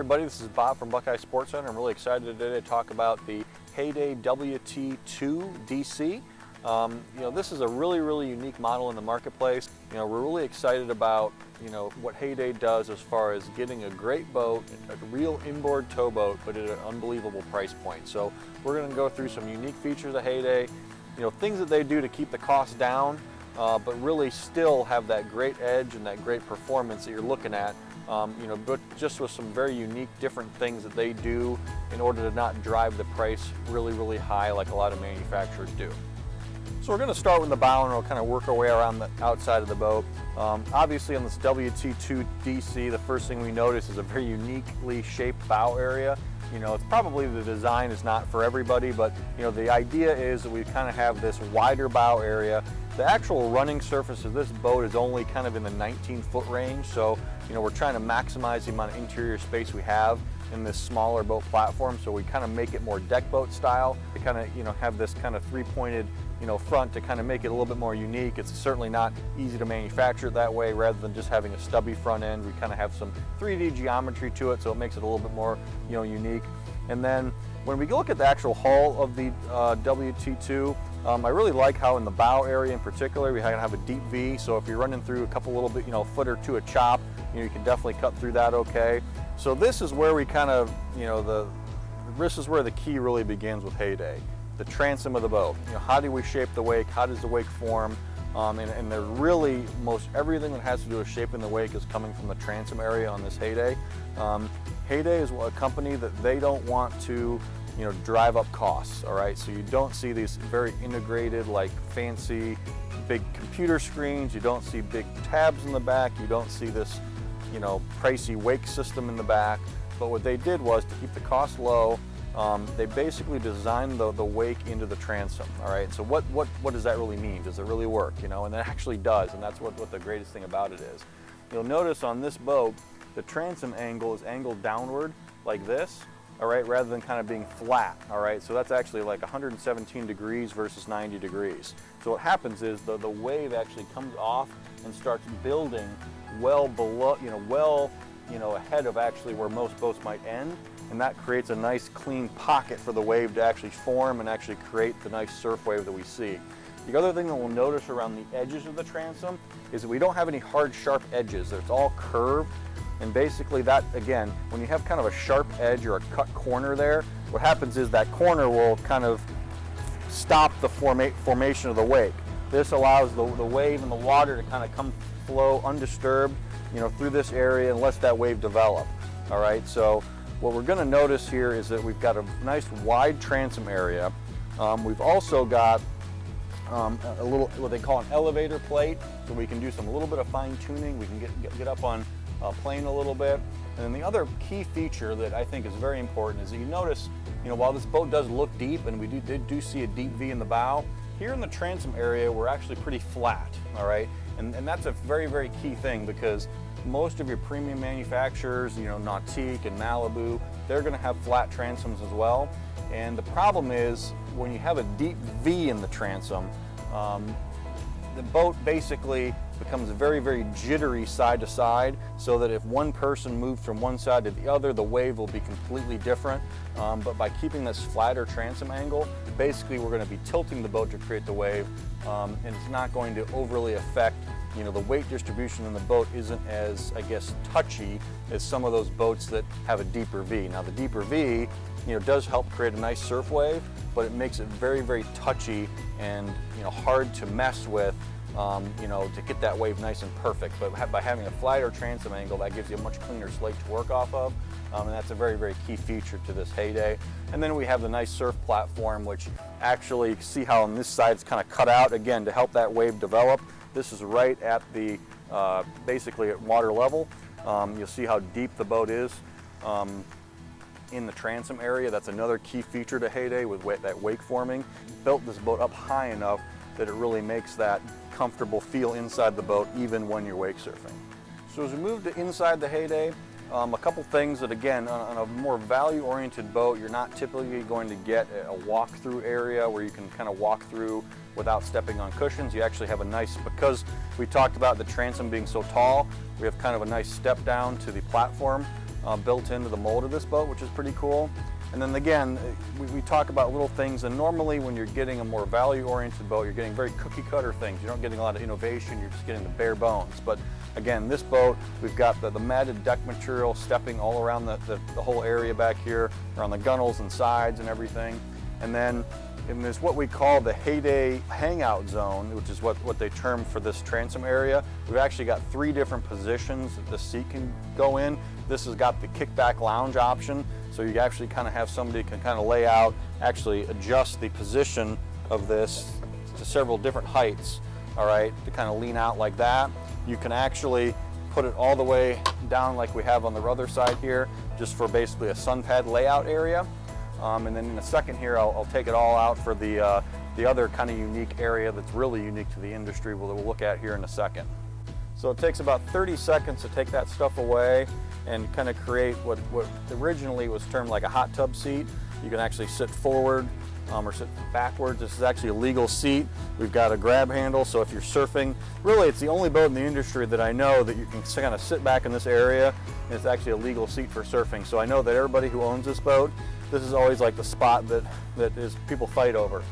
everybody, this is Bob from Buckeye Sports Center. I'm really excited today to talk about the Heyday WT-2DC. This is a really unique model in the marketplace. We're really excited about what Heyday does as far as getting a great boat, a real inboard towboat, but at an unbelievable price point. So we're going to go through some unique features of Heyday, things that they do to keep the cost down, but really still have that great edge and that great performance that you're looking at. But just with some very unique different things that they do in order to not drive the price really high like a lot of manufacturers do. So we're going to start with the bow and we'll kind of work our way around the outside of the boat. Obviously on this WT-2DC, the first thing we notice is a very uniquely shaped bow area. It's probably the design is not for everybody, but the idea is that we kind of have this wider bow area. The actual running surface of this boat is only kind of in the 19-foot range, so we're trying to maximize the amount of interior space we have in this smaller boat platform, so we kind of make it more deck boat style. We kind of have this kind of three-pointed front to kind of make it a little bit more unique. It's certainly not easy to manufacture it that way. Rather than just having a stubby front end, we kind of have some 3D geometry to it, so it makes it a little bit more unique. And then when we look at the actual hull of the WT2, I really like how in the bow area in particular we have a deep V, so if you're running through a couple little bit, foot or two of chop, you can definitely cut through that okay. So this is where we kind of, this is where the key really begins with Heyday. The transom of the boat. How do we shape the wake? How does the wake form? And they're really, most everything that has to do with shaping the wake is coming from the transom area on this Heyday. Heyday is a company that they don't want to drive up costs, all right? So you don't see these very integrated, like fancy, big computer screens. You don't see big tabs in the back. You don't see this, pricey wake system in the back. But what they did was to keep the cost low. They basically designed the wake into the transom, all right? So what does that really mean? Does it really work, And it actually does, and that's what the greatest thing about it is. You'll notice on this boat, the transom angle is angled downward like this, all right, rather than kind of being flat, all right? So that's actually like 117 degrees versus 90 degrees. So what happens is the wave actually comes off and starts building well below, ahead of actually where most boats might end, and that creates a nice clean pocket for the wave to actually form and actually create the nice surf wave that we see. The other thing that we'll notice around the edges of the transom is that we don't have any hard, sharp edges. It's all curved, and basically that, again, when you have kind of a sharp edge or a cut corner there, what happens is that corner will kind of stop the formation of the wake. This allows the wave and the water to kind of flow undisturbed, through this area and lets that wave develop. All right, so what we're going to notice here is that we've got a nice wide transom area. We've also got a little, what they call an elevator plate, so we can do a little bit of fine tuning. We can get up on plane a little bit. And then the other key feature that I think is very important is that you notice, while this boat does look deep, and we do see a deep V in the bow, here in the transom area we're actually pretty flat, all right? And that's a very key thing, because most of your premium manufacturers, Nautique and Malibu, they're going to have flat transoms as well. And the problem is when you have a deep V in the transom, the boat basically becomes very jittery side to side, so that if one person moved from one side to the other, the wave will be completely different. But by keeping this flatter transom angle, basically we're going to be tilting the boat to create the wave, and it's not going to overly affect, the weight distribution in the boat isn't as, I guess, touchy as some of those boats that have a deeper V. Now the deeper V, does help create a nice surf wave, but it makes it very touchy and, hard to mess with, to get that wave nice and perfect. But by having a flatter transom angle, that gives you a much cleaner slate to work off of, and that's a very key feature to this Heyday. And then we have the nice surf platform, which actually, see how on this side it's kind of cut out, again, to help that wave develop. This is right at the, basically at water level. You'll see how deep the boat is in the transom area. That's another key feature to Heyday with that wake forming. Built this boat up high enough that it really makes that comfortable feel inside the boat even when you're wake surfing. So as we move to inside the Heyday, a couple things that, again, on a more value-oriented boat, you're not typically going to get a walk-through area where you can kind of walk through without stepping on cushions. You actually have a nice, because we talked about the transom being so tall, we have kind of a nice step down to the platform. built into the mold of this boat, which is pretty cool. And then again, we talk about little things, and normally when you're getting a more value-oriented boat, you're getting very cookie-cutter things. You're not getting a lot of innovation, you're just getting the bare bones. But again, this boat, we've got the matted deck material stepping all around the whole area back here, around the gunnels and sides and everything. And then there's what we call the Heyday hangout zone, which is what they term for this transom area. We've actually got 3 different positions that the seat can go in. This has got the kickback lounge option, so you actually kind of have somebody can kind of lay out, actually adjust the position of this to several different heights, all right, to kind of lean out like that. You can actually put it all the way down like we have on the other side here, just for basically a sun pad layout area. And then in a second here, I'll take it all out for the other kind of unique area that's really unique to the industry we'll look at here in a second. So it takes about 30 seconds to take that stuff away and kind of create what originally was termed like a hot tub seat. You can actually sit forward or sit backwards. This is actually a legal seat. We've got a grab handle, so if you're surfing, really it's the only boat in the industry that I know that you can kind of sit back in this area, and it's actually a legal seat for surfing. So I know that everybody who owns this boat, this is always like the spot that is people fight over.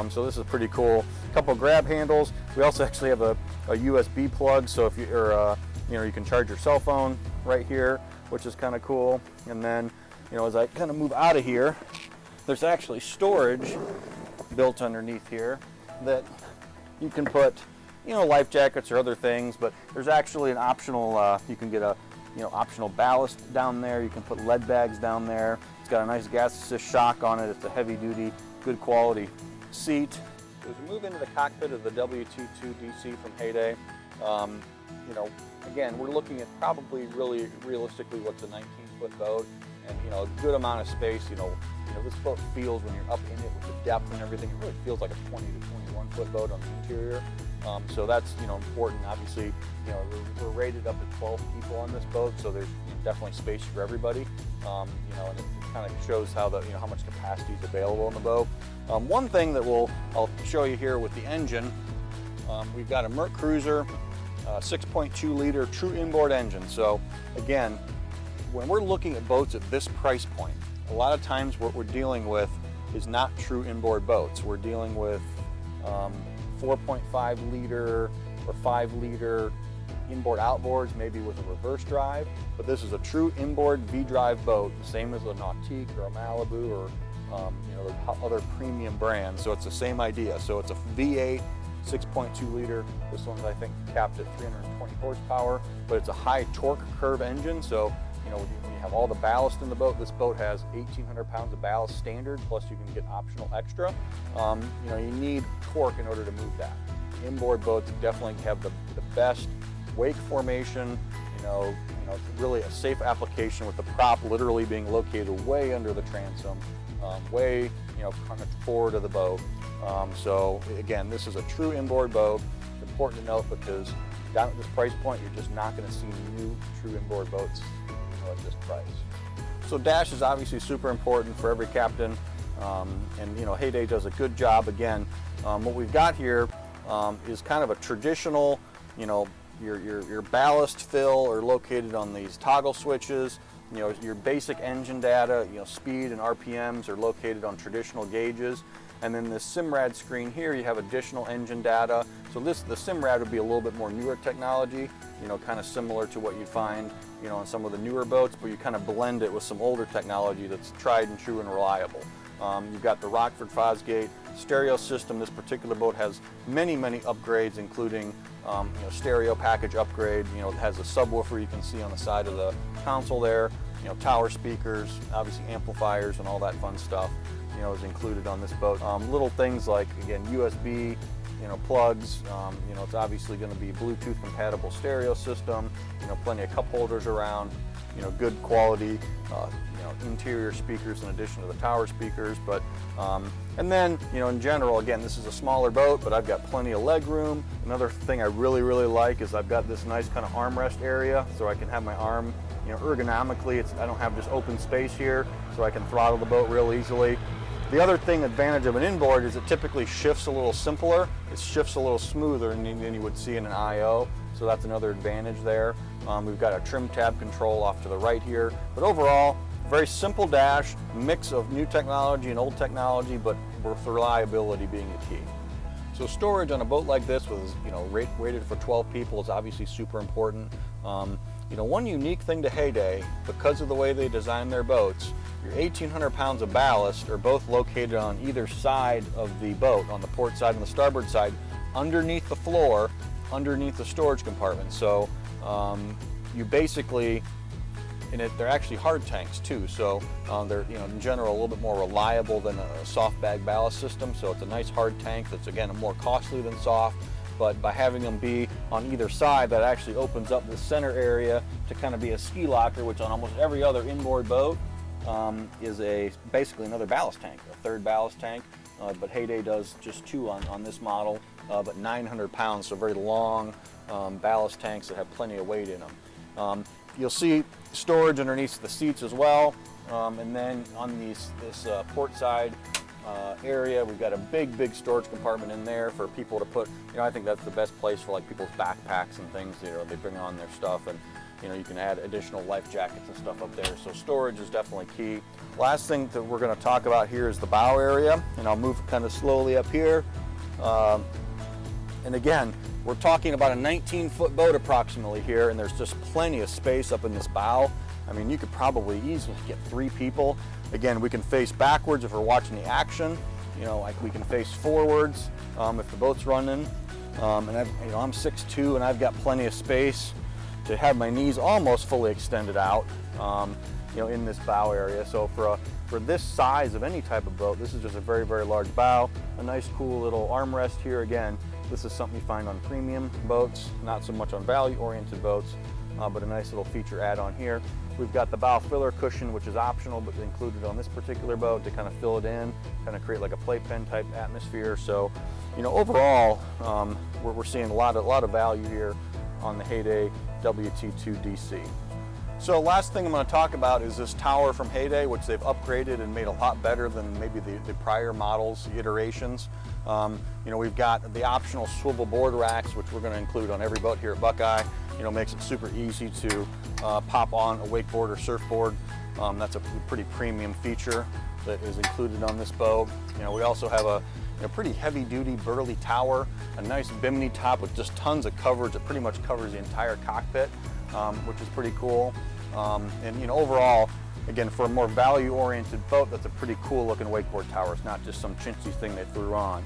So this is pretty cool. A couple grab handles. We also actually have a USB plug, so if you can charge your cell phone right here, which is kind of cool. And then, as I kind of move out of here, there's actually storage built underneath here that you can put, life jackets or other things. But there's actually an optional. You can get a optional ballast down there. You can put lead bags down there. It's got a nice gas assist shock on it. It's a heavy duty, good quality seat. As we move into the cockpit of the WT-2DC from Heyday, again, we're looking at probably really realistically what's a 19-foot boat, and a good amount of space. This boat feels, when you're up in it with the depth and everything, it really feels like a 20 to 21-foot boat on the interior. So that's important. Obviously, we're rated up to 12 people on this boat, so there's definitely space for everybody. And it kind of shows how how much capacity is available in the boat. One thing that I'll show you here with the engine, we've got a Merc Cruiser 6.2 liter true inboard engine. So again, when we're looking at boats at this price point, a lot of times what we're dealing with is not true inboard boats. We're dealing with 4.5 liter or 5 liter inboard outboards, maybe with a reverse drive, but this is a true inboard V-drive boat, the same as a Nautique or a Malibu or the other premium brands. So it's the same idea. So it's a V8 6.2 liter. This one's, I think, capped at 320 horsepower, but it's a high torque curve engine. So when you have all the ballast in the boat, this boat has 1,800 pounds of ballast standard, plus you can get optional extra. You need torque in order to move that. Inboard boats definitely have the best wake formation. It's really a safe application with the prop literally being located way under the transom, way kind of forward of the boat. So again, this is a true inboard boat. It's important to note because down at this price point, you're just not going to see new true inboard boats at this price. So dash is obviously super important for every captain, and Heyday does a good job. Again, what we've got here is kind of a traditional, your ballast fill are located on these toggle switches. Your basic engine data, speed and RPMs are located on traditional gauges. And then the SIMRAD screen here, you have additional engine data. So the SIMRAD would be a little bit more newer technology, kind of similar to what you'd find, on some of the newer boats, but you kind of blend it with some older technology that's tried and true and reliable. You've got the Rockford Fosgate stereo system. This particular boat has many upgrades, including stereo package upgrade. It has a subwoofer you can see on the side of the console there. Tower speakers, obviously amplifiers and all that fun stuff, is included on this boat. Little things like, again, USB, plugs. It's obviously going to be Bluetooth compatible stereo system. Plenty of cup holders around. Good quality, interior speakers in addition to the tower speakers. But and then, in general, again, this is a smaller boat, but I've got plenty of leg room. Another thing I really like is I've got this nice kind of armrest area, so I can have my arm, ergonomically. I don't have just open space here, so I can throttle the boat real easily. The other advantage of an inboard is it typically shifts a little simpler. It shifts a little smoother than you would see in an IO. so that's another advantage there. We've got a trim tab control off to the right here, but overall, very simple dash, mix of new technology and old technology, but with reliability being the key. So storage on a boat like this with, rated for 12 people is obviously super important. One unique thing to Heyday, because of the way they design their boats, your 1,800 pounds of ballast are both located on either side of the boat, on the port side and the starboard side, underneath the floor, underneath the storage compartment. So you basically, they're actually hard tanks too, so they're in general a little bit more reliable than a soft bag ballast system. So it's a nice hard tank that's again more costly than soft, but by having them be on either side, that actually opens up the center area to kind of be a ski locker, which on almost every other inboard boat is basically another ballast tank, a third ballast tank. But Heyday does just two on this model, but 900 pounds, so very long ballast tanks that have plenty of weight in them. You'll see storage underneath the seats as well, and then on this port side area, we've got a big storage compartment in there for people to put, I think that's the best place for like people's backpacks and things. They bring on their stuff, and you can add additional life jackets and stuff up there. So storage is definitely key. Last thing that we're going to talk about here is the bow area, and I'll move kind of slowly up here. And again, we're talking about a 19-foot boat approximately here, and there's just plenty of space up in this bow. I mean, you could probably easily get 3 people. Again, we can face backwards if we're watching the action. Like we can face forwards if the boat's running. And I'm 6'2", and I've got plenty of space to have my knees almost fully extended out, in this bow area. So for this size of any type of boat, this is just a very large bow. A nice, cool little armrest here. Again, this is something you find on premium boats, not so much on value-oriented boats, but a nice little feature add-on here. We've got the bow filler cushion, which is optional, but included on this particular boat to kind of fill it in, kind of create like a playpen type atmosphere. So, overall, we're seeing a lot of value here on the Heyday WT-2DC. So last thing I'm going to talk about is this tower from Heyday, which they've upgraded and made a lot better than maybe the prior models, iterations. We've got the optional swivel board racks, which we're going to include on every boat here at Buckeye. Makes it super easy to pop on a wakeboard or surfboard. That's a pretty premium feature that is included on this boat. We also have a pretty heavy-duty burly tower, a nice bimini top with just tons of coverage that pretty much covers the entire cockpit, which is pretty cool. And overall, again, for a more value-oriented boat, that's a pretty cool-looking wakeboard tower. It's not just some chintzy thing they threw on.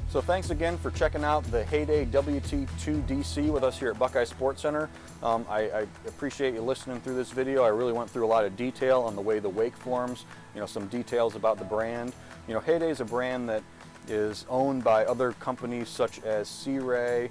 So thanks again for checking out the Heyday WT-2DC with us here at Buckeye Sports Center. I appreciate you listening through this video. I really went through a lot of detail on the way the wake forms, some details about the brand. Heyday is a brand that is owned by other companies such as Sea Ray,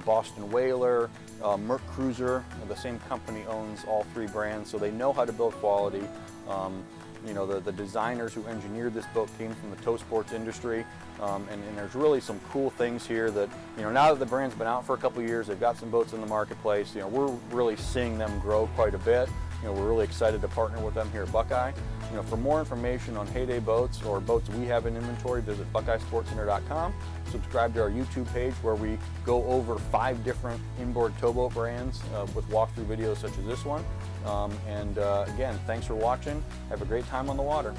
Boston Whaler, Merc Cruiser. The same company owns all 3 brands, so they know how to build quality. The designers who engineered this boat came from the tow sports industry, and there's really some cool things here that, now that the brand's been out for a couple of years, they've got some boats in the marketplace, we're really seeing them grow quite a bit. We're really excited to partner with them here at Buckeye. For more information on Heyday boats or boats we have in inventory, visit buckeyesportscenter.com. Subscribe to our YouTube page where we go over 5 different inboard towboat brands with walkthrough videos such as this one. Again, thanks for watching. Have a great time on the water.